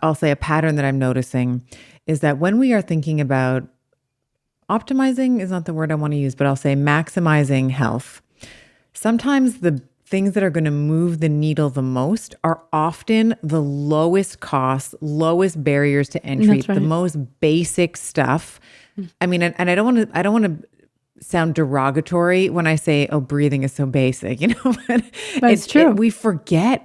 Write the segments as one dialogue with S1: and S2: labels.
S1: I'll say a pattern that I'm noticing is that when we are thinking about optimizing is not the word I want to use, but I'll say maximizing health. Sometimes the things that are going to move the needle the most are often the lowest cost, lowest barriers to entry,
S2: That's
S1: the
S2: right.
S1: most basic stuff. I mean, and I don't want to sound derogatory when I say, "Oh, breathing is so basic," but
S2: But it's true.
S1: we forget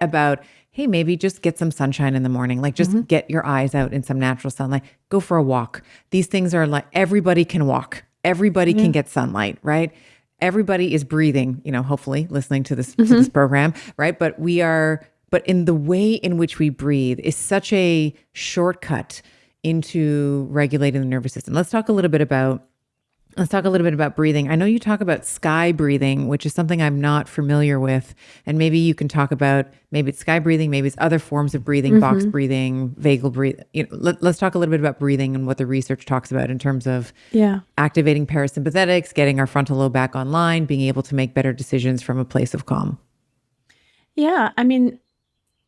S1: about, hey, maybe just get some sunshine in the morning, like just
S2: Hmm.
S1: get your eyes out in some natural sunlight, go for a walk. These things are like everybody can walk, everybody can
S2: Yeah.
S1: get sunlight, right? Everybody is breathing, hopefully listening to this
S2: Hmm.
S1: program, right? But in the way in which we breathe is such a shortcut into regulating the nervous system. Let's talk a little bit about breathing. I know you talk about sky breathing, which is something I'm not familiar with. And maybe you can talk about, maybe it's sky breathing, maybe it's other forms of breathing, box
S2: Hmm.
S1: breathing, vagal breathing. Let's talk a little bit about breathing and what the research talks about in terms of
S2: Yeah.
S1: activating parasympathetics, getting our frontal lobe back online, being able to make better decisions from a place of calm.
S2: Yeah. I mean,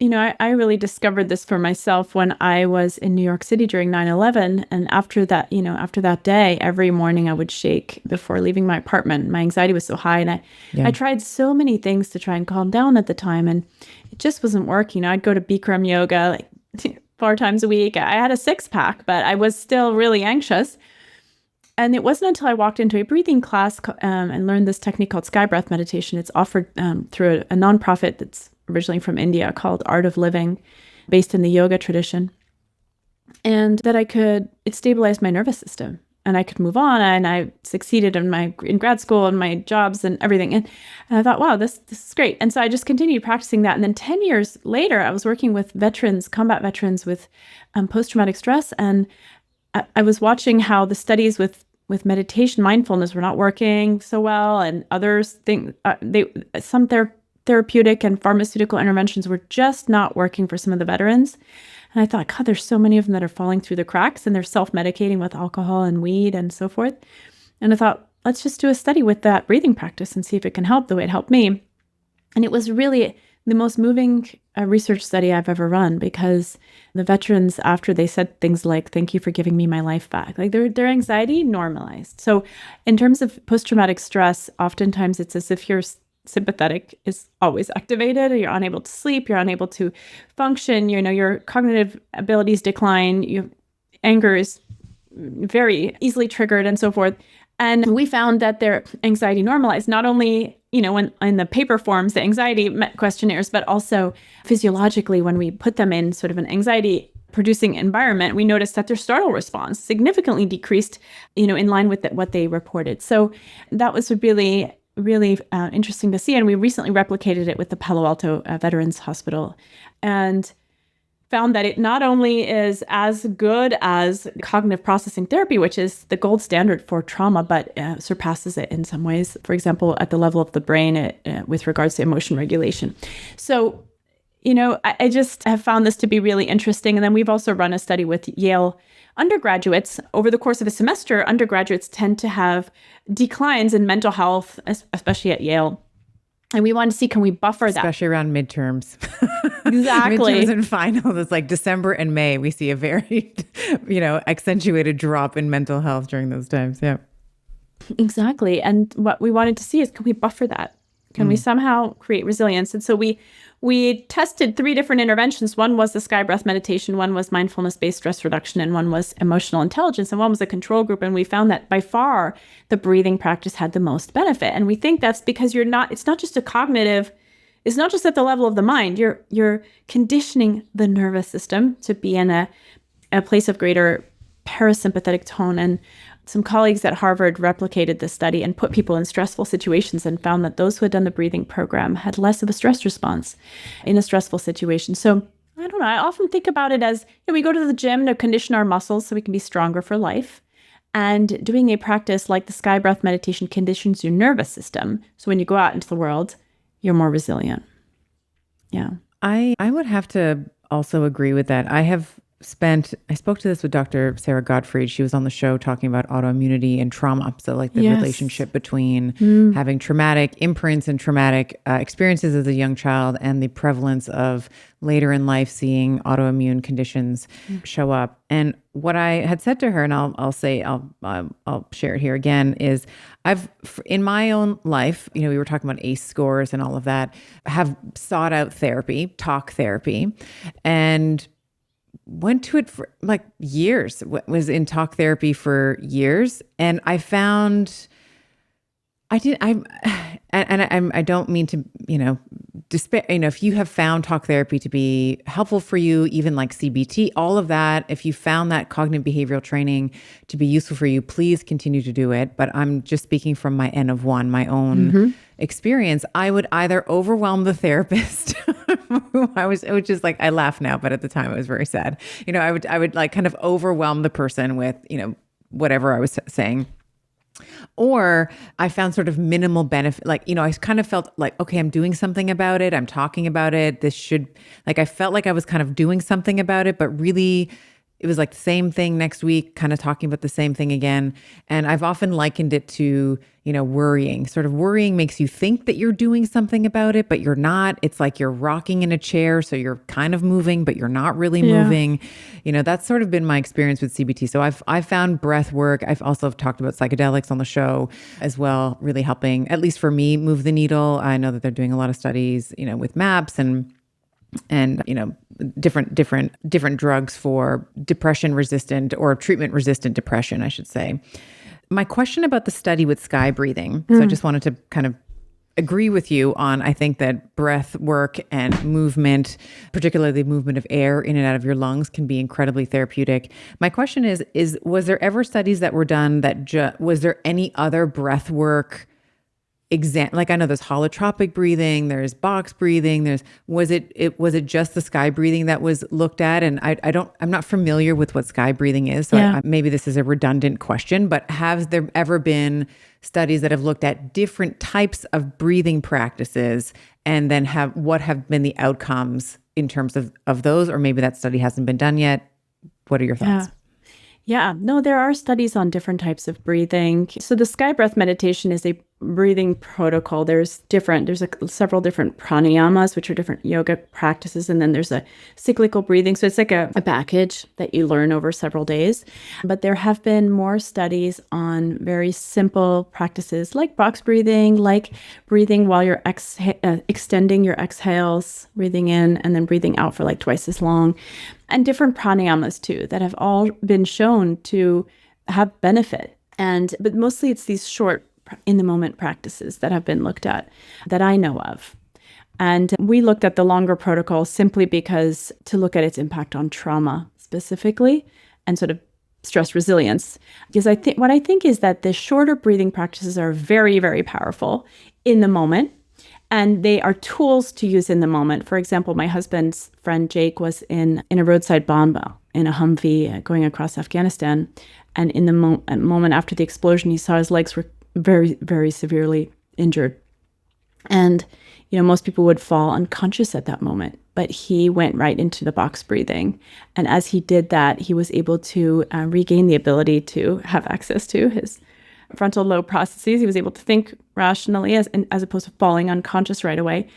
S2: I really discovered this for myself when I was in New York City during 9/11. And after that day, every morning I would shake before leaving my apartment. My anxiety was so high. And I
S1: Yeah.
S2: tried so many things to try and calm down at the time. And it just wasn't working. I'd go to Bikram yoga like 4 times a week. I had a six pack, but I was still really anxious. And it wasn't until I walked into a breathing class and learned this technique called sky breath meditation. It's offered through a nonprofit that's originally from India called Art of Living, based in the yoga tradition. And that it stabilized my nervous system and I could move on. And I succeeded in grad school and my jobs and everything. And I thought, wow, this is great. And so I just continued practicing that. And then 10 years later, I was working with combat veterans with post-traumatic stress. And I was watching how the studies with meditation, mindfulness were not working so well, and others think some therapeutic and pharmaceutical interventions were just not working for some of the veterans. And I thought, God, there's so many of them that are falling through the cracks, and they're self-medicating with alcohol and weed and so forth. And I thought, let's just do a study with that breathing practice and see if it can help the way it helped me. And it was really the most moving research study I've ever run, because the veterans, after they said things like, "Thank you for giving me my life back," like their anxiety normalized. So in terms of post-traumatic stress, oftentimes it's as if your sympathetic is always activated, or you're unable to sleep, you're unable to function, your cognitive abilities decline, your anger is very easily triggered and so forth. And we found that their anxiety normalized, not only, when in the paper forms, the anxiety questionnaires, but also physiologically, when we put them in sort of an anxiety producing environment, we noticed that their startle response significantly decreased, in line with what they reported. So that was really, really interesting to see. And we recently replicated it with the Palo Alto Veterans Hospital. And found that it not only is as good as cognitive processing therapy, which is the gold standard for trauma, but surpasses it in some ways. For example, at the level of the brain, with regards to emotion regulation. So, I just have found this to be really interesting. And then we've also run a study with Yale undergraduates. Over the course of a semester, undergraduates tend to have declines in mental health, especially at Yale. And we wanted to see, can we buffer that?
S1: Especially around midterms. Midterms
S2: Exactly.
S1: and finals. It's like December and May. We see a very, accentuated drop in mental health during those times. Yeah.
S2: Exactly. And what we wanted to see is, can we buffer that? Can we somehow create resilience? And so we tested 3 different interventions. One was the sky breath meditation, one was mindfulness-based stress reduction, and one was emotional intelligence, and one was a control group. And we found that by far the breathing practice had the most benefit. And we think that's because it's not just it's not just at the level of the mind. You're conditioning the nervous system to be in a place of greater parasympathetic tone. And some colleagues at Harvard replicated this study and put people in stressful situations and found that those who had done the breathing program had less of a stress response in a stressful situation. So I don't know. I often think about it as, we go to the gym to condition our muscles so we can be stronger for life. And doing a practice like the sky breath meditation conditions your nervous system. So when you go out into the world, you're more resilient. Yeah.
S1: I would have to also agree with that. I have I spoke to this with Dr. Sarah Gottfried. She was on the show talking about autoimmunity and trauma. So like the
S2: Yes.
S1: relationship between having traumatic imprints and traumatic experiences as a young child and the prevalence of later in life seeing autoimmune conditions show up. And what I had said to her, and I'll share it here again, is in my own life, we were talking about ACE scores and all of that, have sought out therapy, talk therapy, and went to it for like years, was in talk therapy for years. And I found I don't mean to, despair, if you have found talk therapy to be helpful for you, even like CBT, all of that, if you found that cognitive behavioral training to be useful for you, please continue to do it. But I'm just speaking from my N of one, my own experience. I would either overwhelm the therapist, which is like, I laugh now, but at the time it was very sad. I would like kind of overwhelm the person with, whatever I was saying. Or I found sort of minimal benefit. Like, I kind of felt like, okay, I'm doing something about it. I'm talking about it. I felt like I was kind of doing something about it, but really it was like the same thing next week, kind of talking about the same thing again. And I've often likened it to, worrying. Sort of worrying makes you think that you're doing something about it, but you're not. It's like you're rocking in a chair, so you're kind of moving, but you're not really moving. That's sort of been my experience with CBT. So I've found breath work. I've also talked about psychedelics on the show as well, really helping, at least for me, move the needle. I know that they're doing a lot of studies, with MAPS and different drugs for depression resistant or treatment resistant depression, I should say. My question about the study with sky breathing. So I just wanted to kind of agree with you on, I think that breath work and movement, particularly the movement of air in and out of your lungs, can be incredibly therapeutic. My question is was there ever studies that were done that was there any other breath work like I know there's holotropic breathing, there's box breathing, was it just the sky breathing that was looked at? And I'm not familiar with what sky breathing is, so maybe this is a redundant question, but has there ever been studies that have looked at different types of breathing practices and then what have been the outcomes in terms of those? Or maybe that study hasn't been done yet. What are your thoughts?
S2: Yeah, no, there are studies on different types of breathing. So the sky breath meditation is a breathing protocol. There's several different pranayamas, which are different yoga practices. And then there's a cyclical breathing. So it's like a package that you learn over several days. But there have been more studies on very simple practices like box breathing, like breathing while you're extending your exhales, breathing in and then breathing out for like twice as long, and different pranayamas too, that have all been shown to have benefit. But mostly it's these short in the moment practices that have been looked at that I know of. And we looked at the longer protocol simply because to look at its impact on trauma specifically and sort of stress resilience. Because what I think is that the shorter breathing practices are very, very powerful in the moment. And they are tools to use in the moment. For example, my husband's friend Jake was in a roadside bomb in a Humvee going across Afghanistan. And in the moment after the explosion, he saw his legs were very, very severely injured. And, most people would fall unconscious at that moment. But he went right into the box breathing. And as he did that, he was able to regain the ability to have access to his frontal lobe processes. He was able to think rationally as opposed to falling unconscious right away.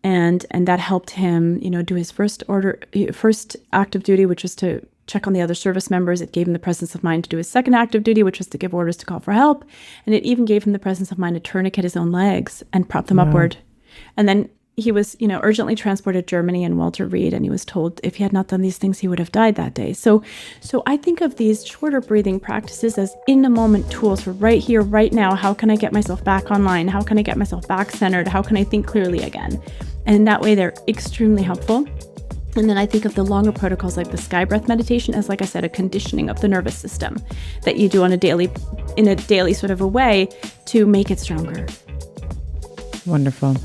S2: And that helped him, do his first active duty, which was to check on the other service members. It gave him the presence of mind to do his second active duty, which was to give orders to call for help. And it even gave him the presence of mind to tourniquet his own legs and prop them upward. And then he was, urgently transported to Germany and Walter Reed, and he was told if he had not done these things, he would have died that day. So I think of these shorter breathing practices as in-the-moment tools for right here, right now. How can I get myself back online? How can I get myself back centered? How can I think clearly again? And in that way, they're extremely helpful. And then I think of the longer protocols like the sky breath meditation as, like I said, a conditioning of the nervous system that you do in a daily sort of a way to make it stronger.
S1: Wonderful.